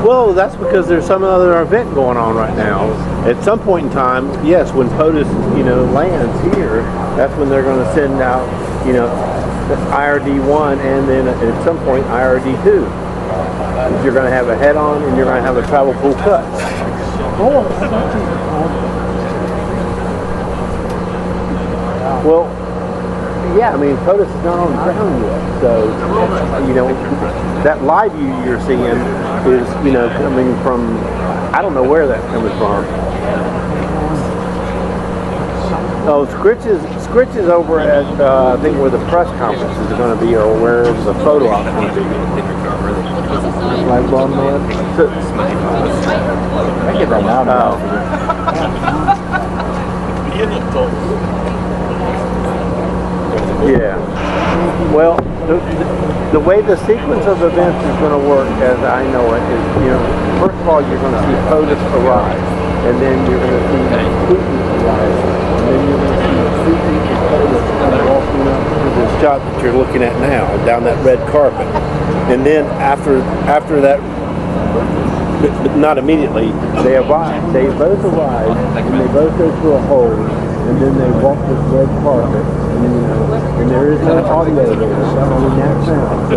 Well, that's because there's some other event going on right now. At some point in time, yes, when POTUS, lands here, that's when they're going to send out, IRD-1 and then at some point IRD-2. You're going to have a head-on and you're going to have a travel pool cut. Well, yeah, I mean, POTUS is not on the ground yet, so, that live view you're seeing is, coming from, I don't know where that's coming from. Oh, Scritch is over at, I think where the press conferences are going to be, or where the photo op is going to be. Like blonde man? I get that now. Yeah. Well, the way the sequence of events is going to work, as I know it, is, first of all, you're going to see POTUS arrive, and then you're going to see Putin arrive, and then you're going to see Putin and POTUS kind of walking up to this shot that you're looking at now, down that red carpet. And then after that, but not immediately, they arrive. They both arrive, and they both go through a hole, and then they walk this red carpet, and there is no audio there, only that sound. So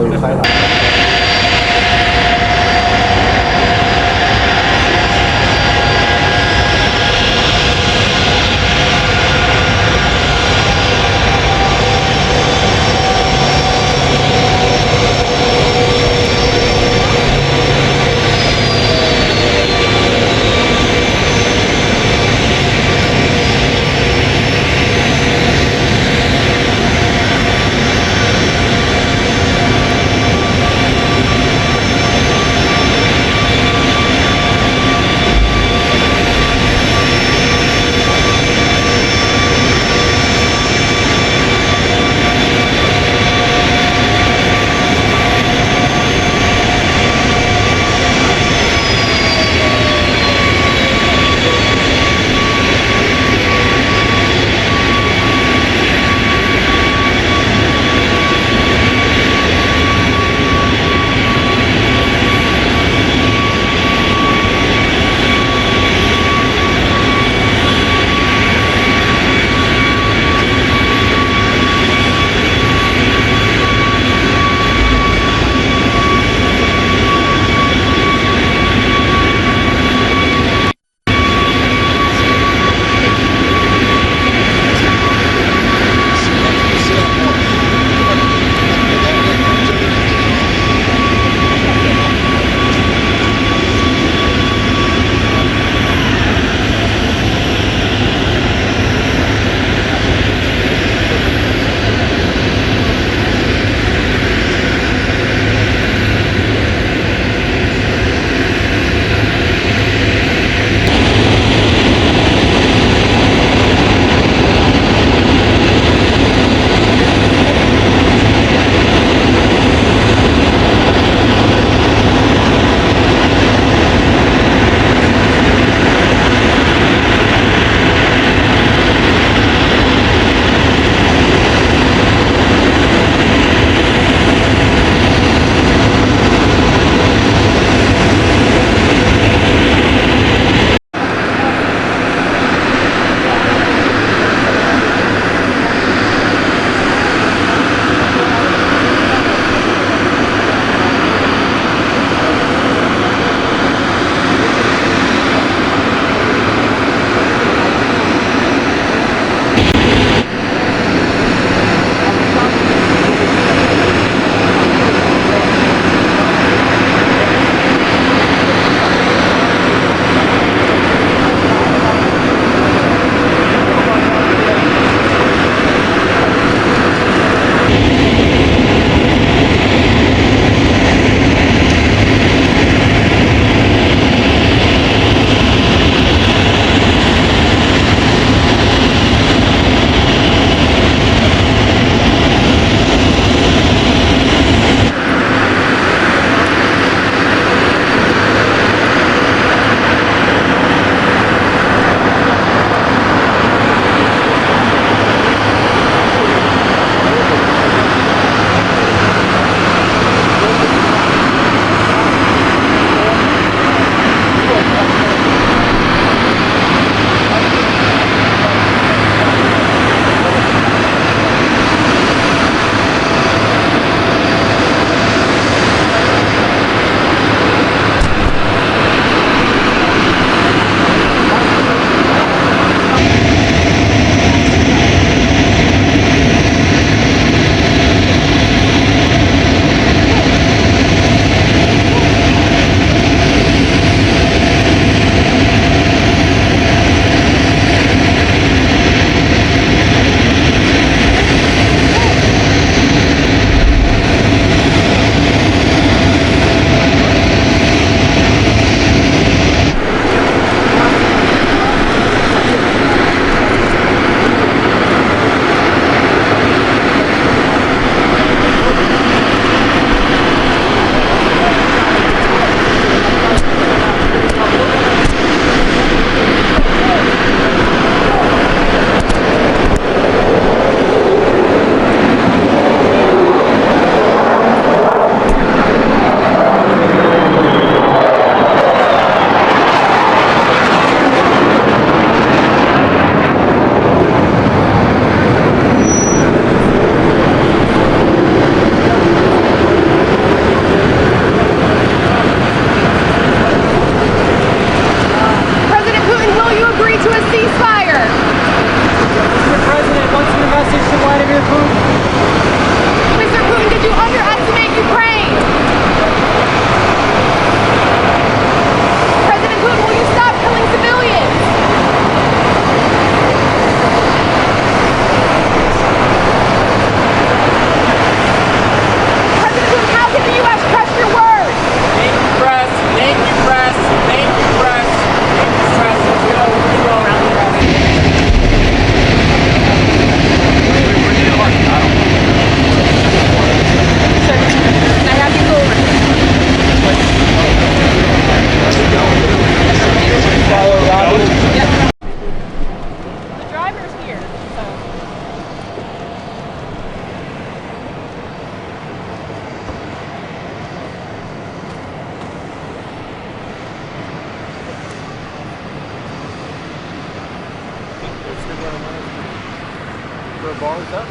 number of bars up.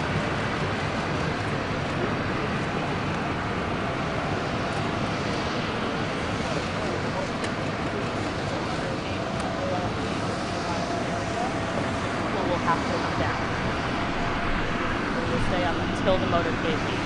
Will have to come down. We'll stay up until the motorcade leaves.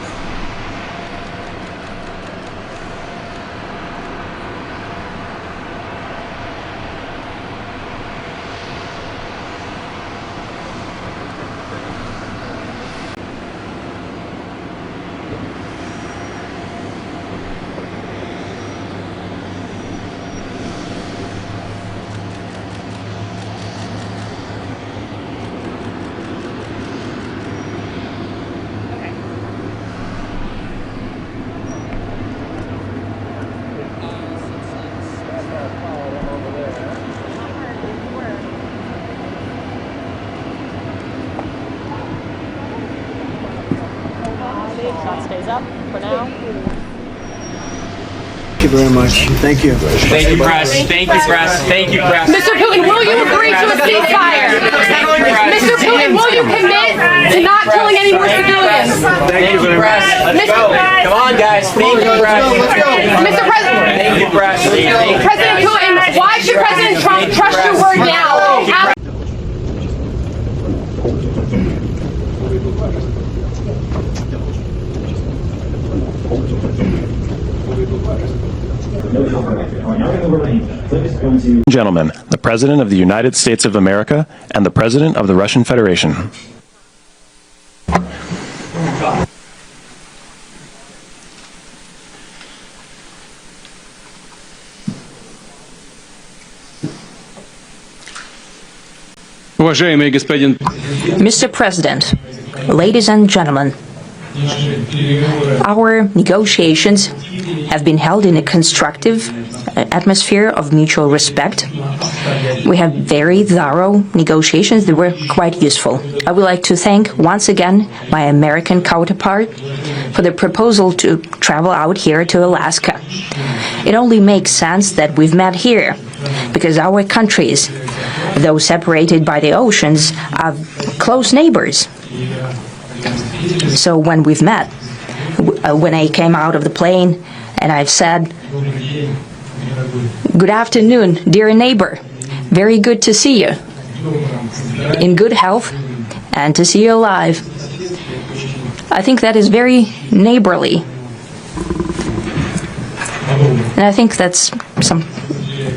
Shot stays up for now. Thank you very much. Thank you. Thank you, press. Thank you, press. Thank you, press. Mr. Putin, will you agree to a ceasefire? Mr. Putin, will you commit to not killing any more civilians? Thank you, press. Let's go. Come on, guys. Thank you, press. Mr. President. Thank you, press. President Putin, why should President Trump trust your word now? Gentlemen, the President of the United States of America and the President of the Russian Federation. Mr. President, ladies and gentlemen, our negotiations have been held in a constructive atmosphere of mutual respect. We have very thorough negotiations that were quite useful. I would like to thank once again my American counterpart for the proposal to travel out here to Alaska. It only makes sense that we've met here because our countries, though separated by the oceans, are close neighbors. So when we've met, when I came out of the plane and I've said, "Good afternoon, dear neighbor. Very good to see you. In good health and to see you alive." I think that is very neighborly. And I think that's some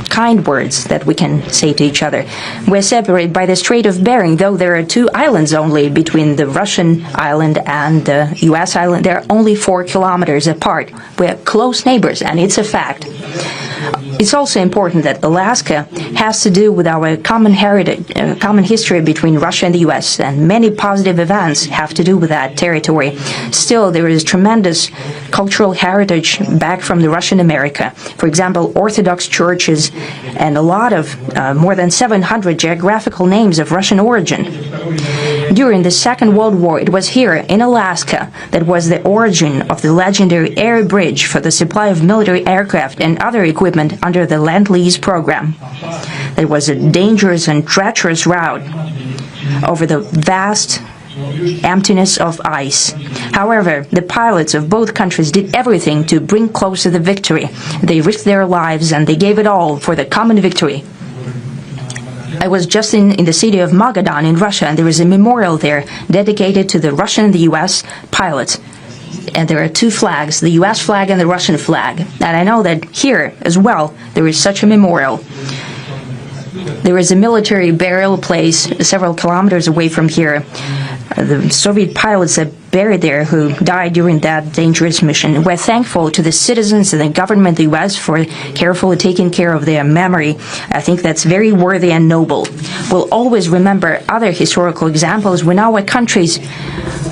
kind words that we can say to each other. We're separated by the Strait of Bering, though there are 2 islands only between the Russian island and the U.S. island. They're only 4 kilometers apart. We're close neighbors, and it's a fact. It's also important that Alaska has to do with our common heritage, common history between Russia and the U.S., and many positive events have to do with that territory. Still, there is tremendous cultural heritage back from the Russian America. For example, Orthodox churches and a lot of, more than 700 geographical names of Russian origin. During the Second World War, it was here in Alaska that was the origin of the legendary air bridge for the supply of military aircraft and other equipment under the Lend-Lease program. It was a dangerous and treacherous route over the vast emptiness of ice. However, the pilots of both countries did everything to bring closer the victory. They risked their lives and they gave it all for the common victory. I was just in the city of Magadan in Russia, and there is a memorial there dedicated to the Russian and the U.S. pilots. And there are 2 flags, the U.S. flag and the Russian flag. And I know that here as well there is such a memorial. There is a military burial place several kilometers away from here. The Soviet pilots that buried there who died during that dangerous mission. We're thankful to the citizens and the government of the U.S. for carefully taking care of their memory. I think that's very worthy and noble. We'll always remember other historical examples when our countries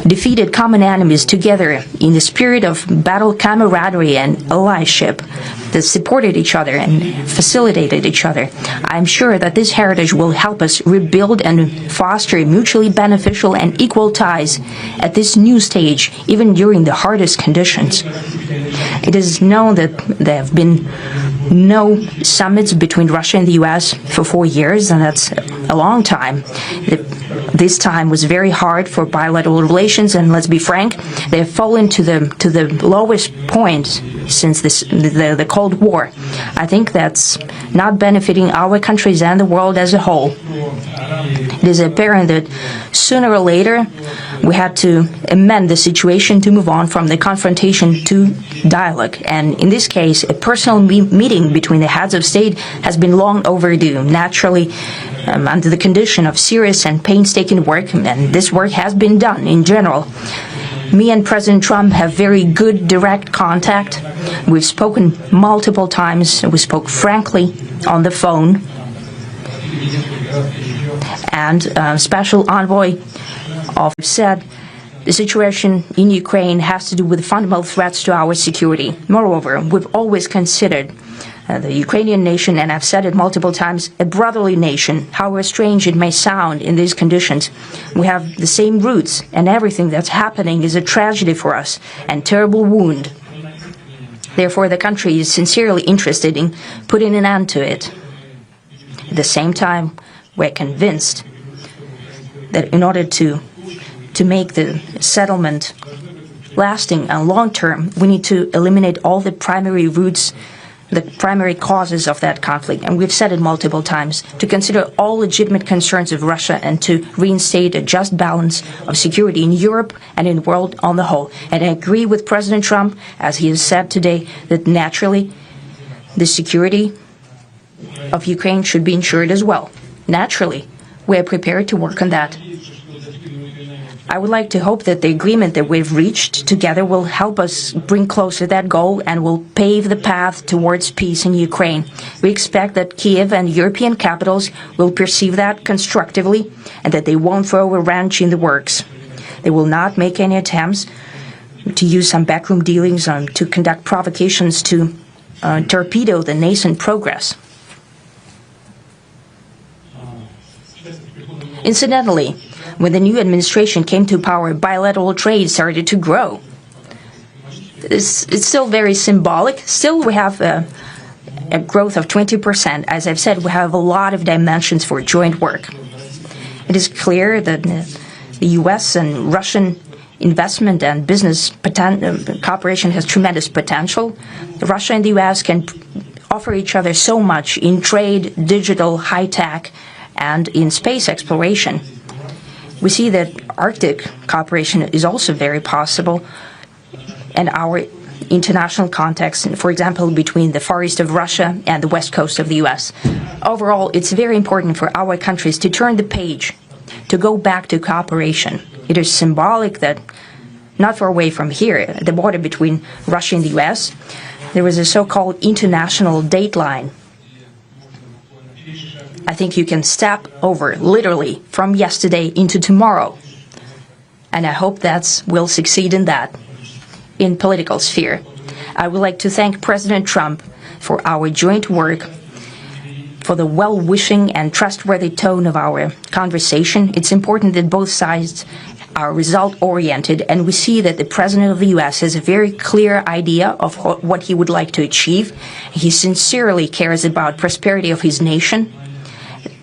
defeated common enemies together in the spirit of battle camaraderie and allyship that supported each other and facilitated each other. I'm sure that this heritage will help us rebuild and foster mutually beneficial and equal ties at this new new stage, even during the hardest conditions. It is known that there have been no summits between Russia and the U.S. for 4 years, and that's a long time. This time was very hard for bilateral relations, and let's be frank, they have fallen to the lowest point since the Cold War. I think that's not benefiting our countries and the world as a whole. It is apparent that sooner or later we had to amend the situation to move on from the confrontation to dialogue. And in this case, a personal meeting between the heads of state has been long overdue, naturally under the condition of serious and painstaking work, and this work has been done in general. Me and President Trump have very good direct contact. We've spoken multiple times. We spoke frankly on the phone. And Special Envoy said the situation in Ukraine has to do with fundamental threats to our security. Moreover, we've always considered the Ukrainian nation, and I've said it multiple times, a brotherly nation. However strange it may sound in these conditions, we have the same roots, and everything that's happening is a tragedy for us and terrible wound. Therefore, the country is sincerely interested in putting an end to it. At the same time, we're convinced that in order to make the settlement lasting and long-term, we need to eliminate all the primary roots, the primary causes of that conflict. And we've said it multiple times, to consider all legitimate concerns of Russia and to reinstate a just balance of security in Europe and in the world on the whole. And I agree with President Trump, as he has said today, that naturally the security of Ukraine should be ensured as well. Naturally, we are prepared to work on that. I would like to hope that the agreement that we've reached together will help us bring closer that goal and will pave the path towards peace in Ukraine. We expect that Kiev and European capitals will perceive that constructively and that they won't throw a wrench in the works. They will not make any attempts to use some backroom dealings to conduct provocations to torpedo the nascent progress. Incidentally, when the new administration came to power, bilateral trade started to grow. It's still very symbolic. Still, we have a growth of 20%. As I've said, we have a lot of dimensions for joint work. It is clear that the U.S. and Russian investment and business cooperation has tremendous potential. Russia and the U.S. can offer each other so much in trade, digital, high-tech, and in space exploration. We see that Arctic cooperation is also very possible, and our international context, for example, between the Far East of Russia and the West Coast of the U.S. Overall, it's very important for our countries to turn the page, to go back to cooperation. It is symbolic that not far away from here, at the border between Russia and the U.S., there was a so-called international date line. I think you can step over, literally, from yesterday into tomorrow. And I hope we'll succeed in that, in political sphere. I would like to thank President Trump for our joint work, for the well-wishing and trustworthy tone of our conversation. It's important that both sides are result-oriented, and we see that the President of the U.S. has a very clear idea of what he would like to achieve. He sincerely cares about prosperity of his nation.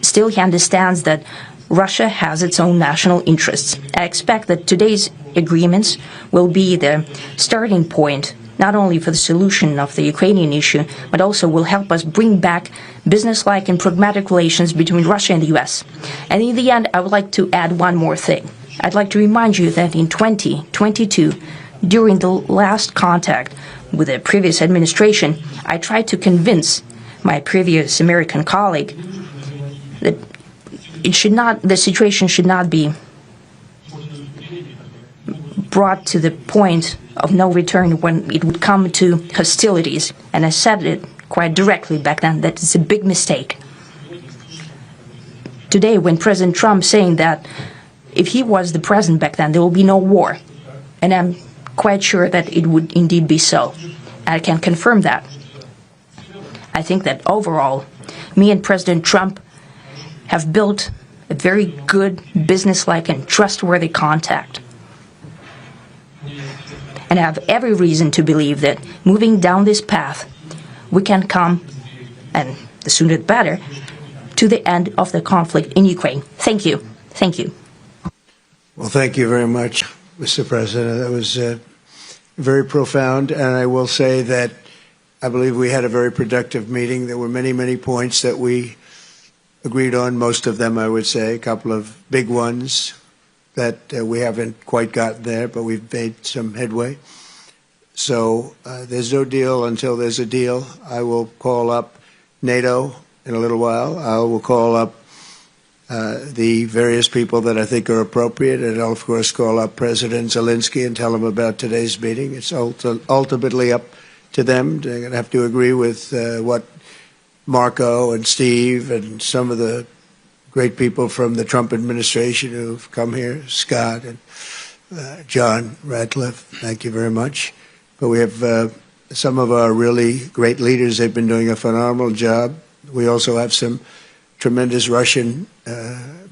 Still, he understands that Russia has its own national interests. I expect that today's agreements will be the starting point, not only for the solution of the Ukrainian issue, but also will help us bring back business-like and pragmatic relations between Russia and the U.S. And in the end, I would like to add one more thing. I'd like to remind you that in 2022, during the last contact with the previous administration, I tried to convince my previous American colleague that the situation should not be brought to the point of no return when it would come to hostilities. And I said it quite directly back then that it's a big mistake. Today, when President Trump saying that if he was the president back then, there will be no war. And I'm quite sure that it would indeed be so. I can confirm that. I think that overall, me and President Trump have built a very good, businesslike, and trustworthy contact. and I have every reason to believe that moving down this path, we can come, and the sooner the better, to the end of the conflict in Ukraine. Thank you. Thank you. Well, thank you very much, Mr. President. That was very profound, and I will say that I believe we had a very productive meeting. There were many, many points that we agreed on, most of them, I would say, a couple of big ones that we haven't quite gotten there, but we've made some headway. So there's no deal until there's a deal. I will call up NATO in a little while. I will call up the various people that I think are appropriate, and I'll, of course, call up President Zelensky and tell him about today's meeting. It's ultimately up to them. They're going to have to agree with what Marco and Steve and some of the great people from the Trump administration who've come here, Scott and John Ratcliffe. Thank you very much. But we have some of our really great leaders. They've been doing a phenomenal job. We also have some tremendous Russian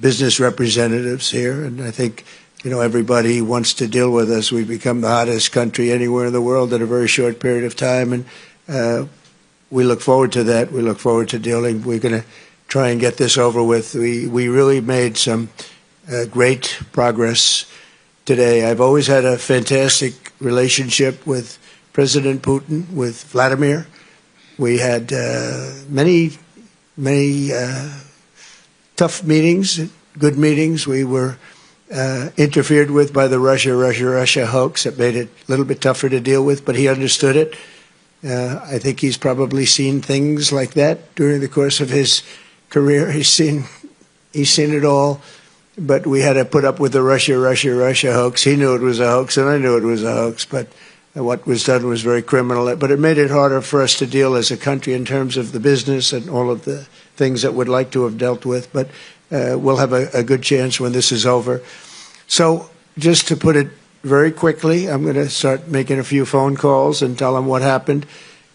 business representatives here, and I think everybody wants to deal with us. We've become the hottest country anywhere in the world in a very short period of time, and we look forward to that. We look forward to dealing. We're going to try and get this over with. We really made some great progress today. I've always had a fantastic relationship with President Putin, with Vladimir. We had many tough meetings, good meetings. We were interfered with by the Russia hoax. It made it a little bit tougher to deal with, but he understood it. I think he's probably seen things like that during the course of his career. He's seen it all, but we had to put up with the Russia hoax. He knew it was a hoax, and I knew it was a hoax, but what was done was very criminal. But it made it harder for us to deal as a country in terms of the business and all of the things that we'd like to have dealt with. But we'll have a good chance when this is over. So just to put it very quickly, I'm going to start making a few phone calls and tell them what happened.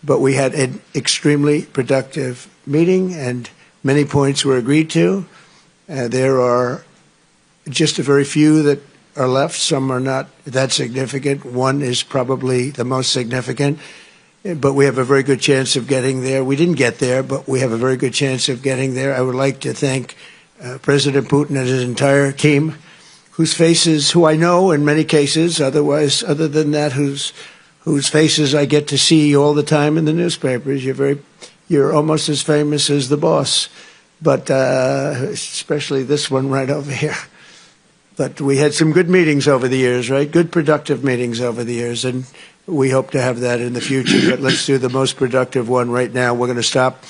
But we had an extremely productive meeting, and many points were agreed to. There are just a very few that are left. Some are not that significant. One is probably the most significant, but we have a very good chance of getting there. We didn't get there, but we have a very good chance of getting there. I would like to thank President Putin and his entire team, whose faces, who I know in many cases, other than that, whose faces I get to see all the time in the newspapers. You're almost as famous as the boss, but especially this one right over here. But we had some good meetings over the years, right? Good, productive meetings over the years, and we hope to have that in the future. But let's do the most productive one right now. We're going to stop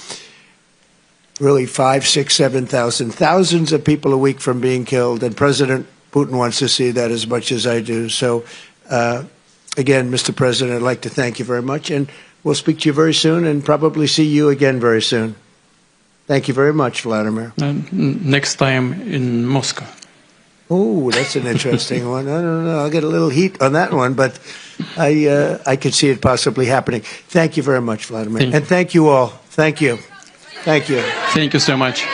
really 5, 6, 7,000, thousands of people a week from being killed, and President Putin wants to see that as much as I do. So, again, Mr. President, I'd like to thank you very much, and we'll speak to you very soon and probably see you again very soon. Thank you very much, Vladimir. Next time in Moscow. Oh, that's an interesting one. I don't know. I'll get a little heat on that one, but I could see it possibly happening. Thank you very much, Vladimir. And thank you all. Thank you. Thank you. Thank you so much.